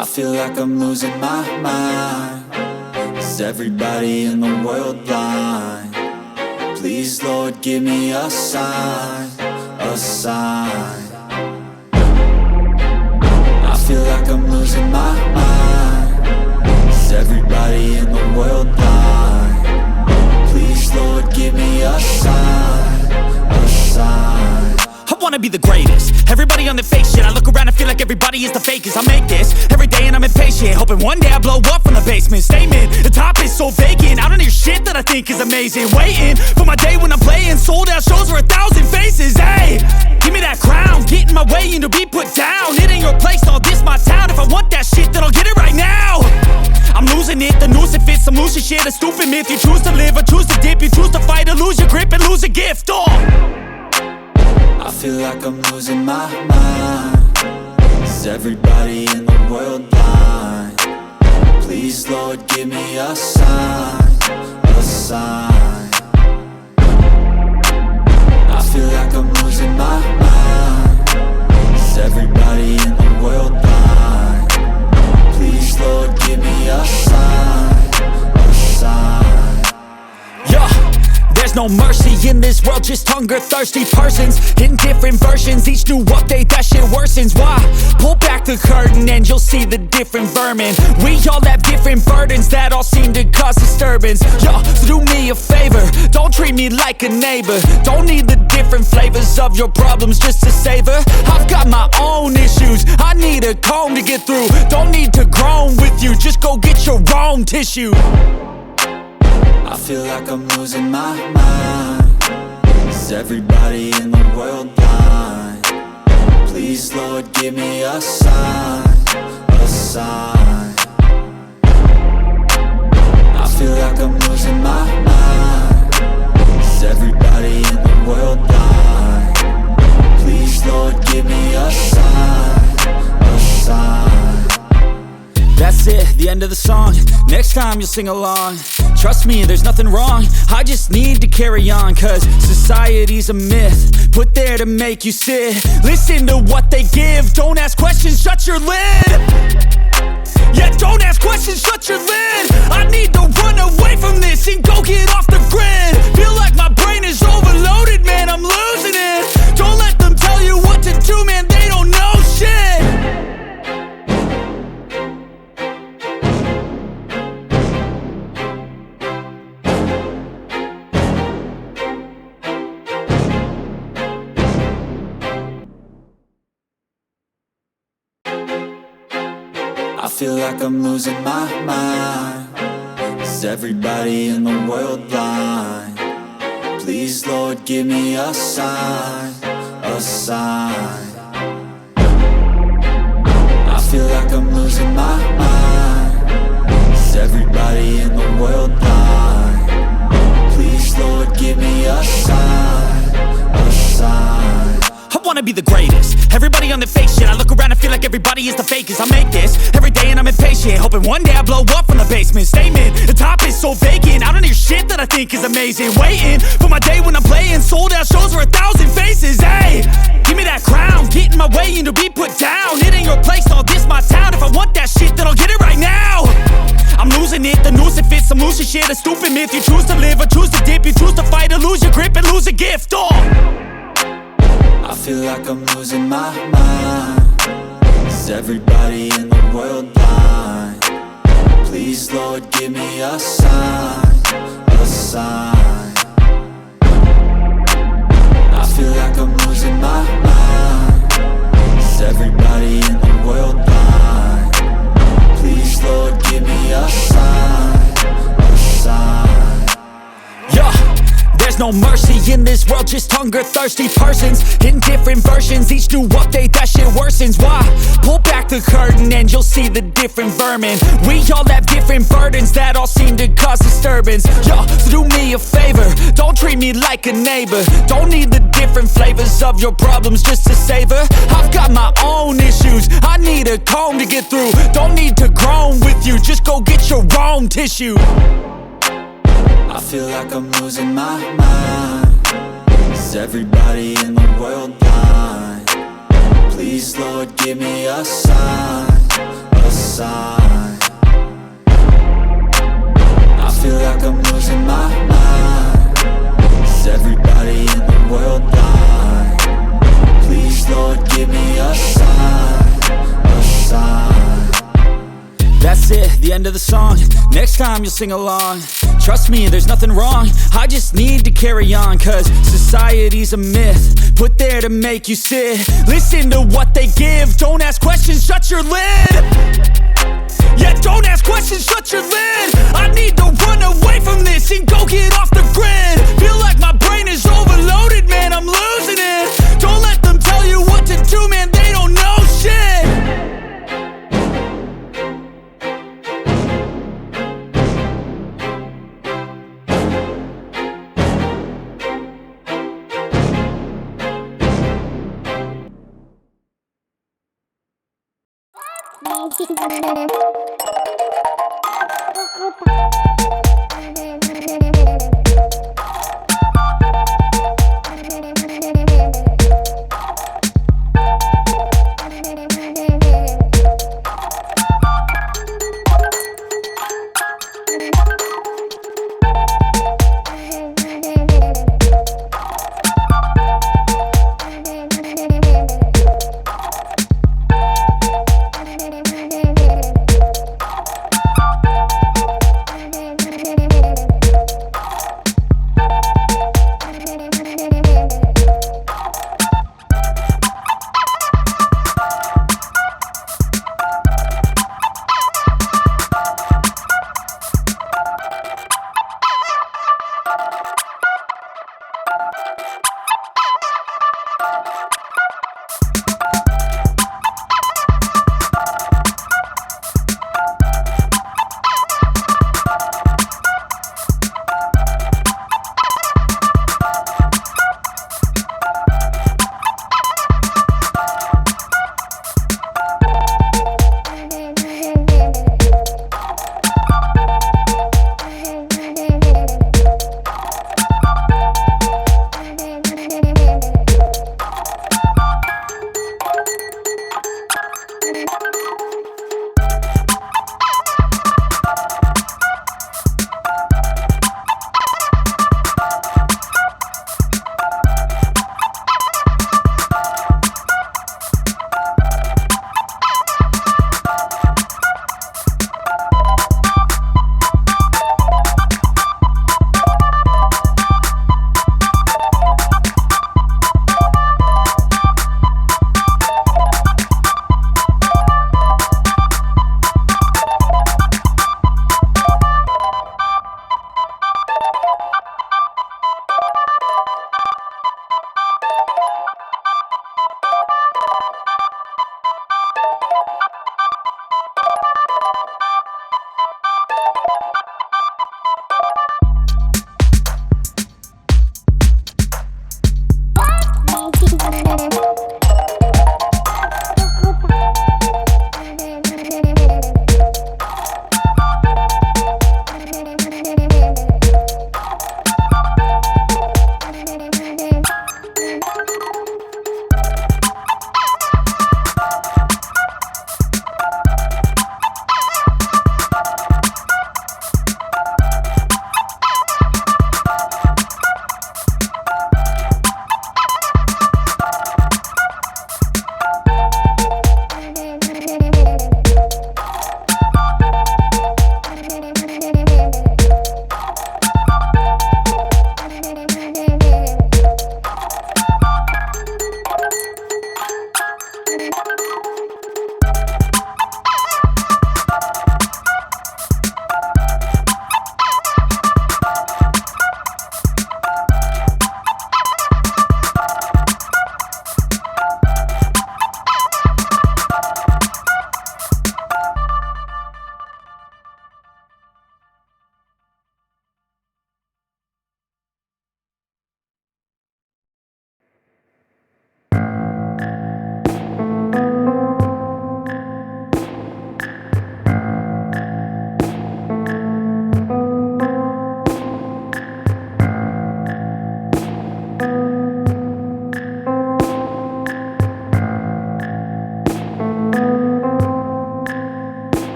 I feel like I'm losing my mind. Is everybody in the world blind? Please, Lord, give me a sign, a sign. I feel like I'm losing my mind. Is everybody in the world blind? Please, Lord, give me a sign, a sign. I wanna be the greatest. Everybody on the fake shit. I look around and feel like everybody is the fakest. I make this every day and I'm impatient, hoping one day I blow up from the basement. Statement, the top is so vacant. I don't hear shit that I think is amazing. Waiting for my day when I'm playing sold out shows for 1,000 faces. Hey, give me that crown, get in my way and to be put down. It ain't your place, no, this my town. If I want that shit, then I'll get it right now. I'm losing it, the noose it fits. I'm losing shit, a stupid myth. You choose to live or choose to dip. You choose to fight or lose your grip and lose a gift. I I feel like I'm losing my mind. Is everybody in the world blind? Please, Lord, give me a sign, a sign. I feel like I'm losing my mind. Is everybody in the world blind? Please, Lord, give me a sign, a sign. Yeah, there's no mercy in this world, just hunger-thirsty persons in different versions. Each new update, that shit worsens. Why? Pull back the curtain and you'll see the different vermin. We all have different burdens that all seem to cause disturbance. Yo, so do me a favor, don't treat me like a neighbor. Don't need the different flavors of your problems just to savor. I've got my own issues, I need a comb to get through. Don't need to groan with you, just go get your own tissue. I feel like I'm losing my mind. Is everybody in the world blind? Please, Lord, give me a sign, a sign. I feel like I'm losing my mind. Is everybody in the world blind? Please, Lord, give me a sign, a sign. That's it, the end of the song. Next time you'll sing along. Trust me, there's nothing wrong, I just need to carry on. Cause society's a myth, put there to make you sit. Listen to what they give, don't ask questions, shut your lid. Yeah, don't ask questions, shut your lid. I need to run away from this and go get off the grid. Feel like my brain is overloaded, man, I'm losing it. Don't let them tell you what to do, man, they don't know shit. I feel like I'm losing my mind. Is everybody in the world blind? Please, Lord, give me a sign, a sign. I feel like I'm losing my mind. Is everybody in the world blind? Please, Lord, give me a sign, a sign. I wanna be the greatest. Everybody on the fake shit, I look around and feel like everybody is the fakest. I make this every day and I'm impatient, hoping one day I blow up from the basement. Statement, the top is so vacant, I don't hear shit that I think is amazing. Waiting for my day when I'm playing sold out shows for 1,000 faces. Hey, give me that crown, get in my way and to be put down. It ain't your place, no, this my town. If I want that shit, then I'll get it right now. I'm losing it, the noose it fits, some losing shit, a stupid myth. You choose to live or choose to dip, you choose to fight or lose your grip and lose a gift. I feel like I'm losing my mind. Is everybody in the world blind? Please, Lord, give me a sign, a sign. I feel like I'm losing my mind. Is everybody in the world blind? Please, Lord, give me a sign, a sign. Yeah, there's no mercy in this world, just hunger-thirsty persons in different versions. Each new update, that shit worsens. Why? Pull back the curtain and you'll see the different vermin. We all have different burdens that all seem to cause disturbance. Yo, so do me a favor, don't treat me like a neighbor. Don't need the different flavors of your problems just to savor. I've got my own issues, I need a comb to get through. Don't need to groan with you, just go get your own tissue. I feel like I'm losing my mind. Is everybody in the world blind? Please, Lord, give me a sign, a sign. I feel like I'm losing my mind. Is everybody in the world blind? Please, Lord, give me a sign, a sign. That's it, the end of the song. Next time you'll sing along. Trust me, there's nothing wrong, I just need to carry on. Cause society's a myth, put there to make you sit. Listen to what they give, don't ask questions, shut your lid. Yeah, don't ask questions, shut your lid. I need to run away from this and go get off the grid. Feel like my brain is overloaded, man, I'm losing it. Don't let them tell you what to do, man, they don't know shit. Puta.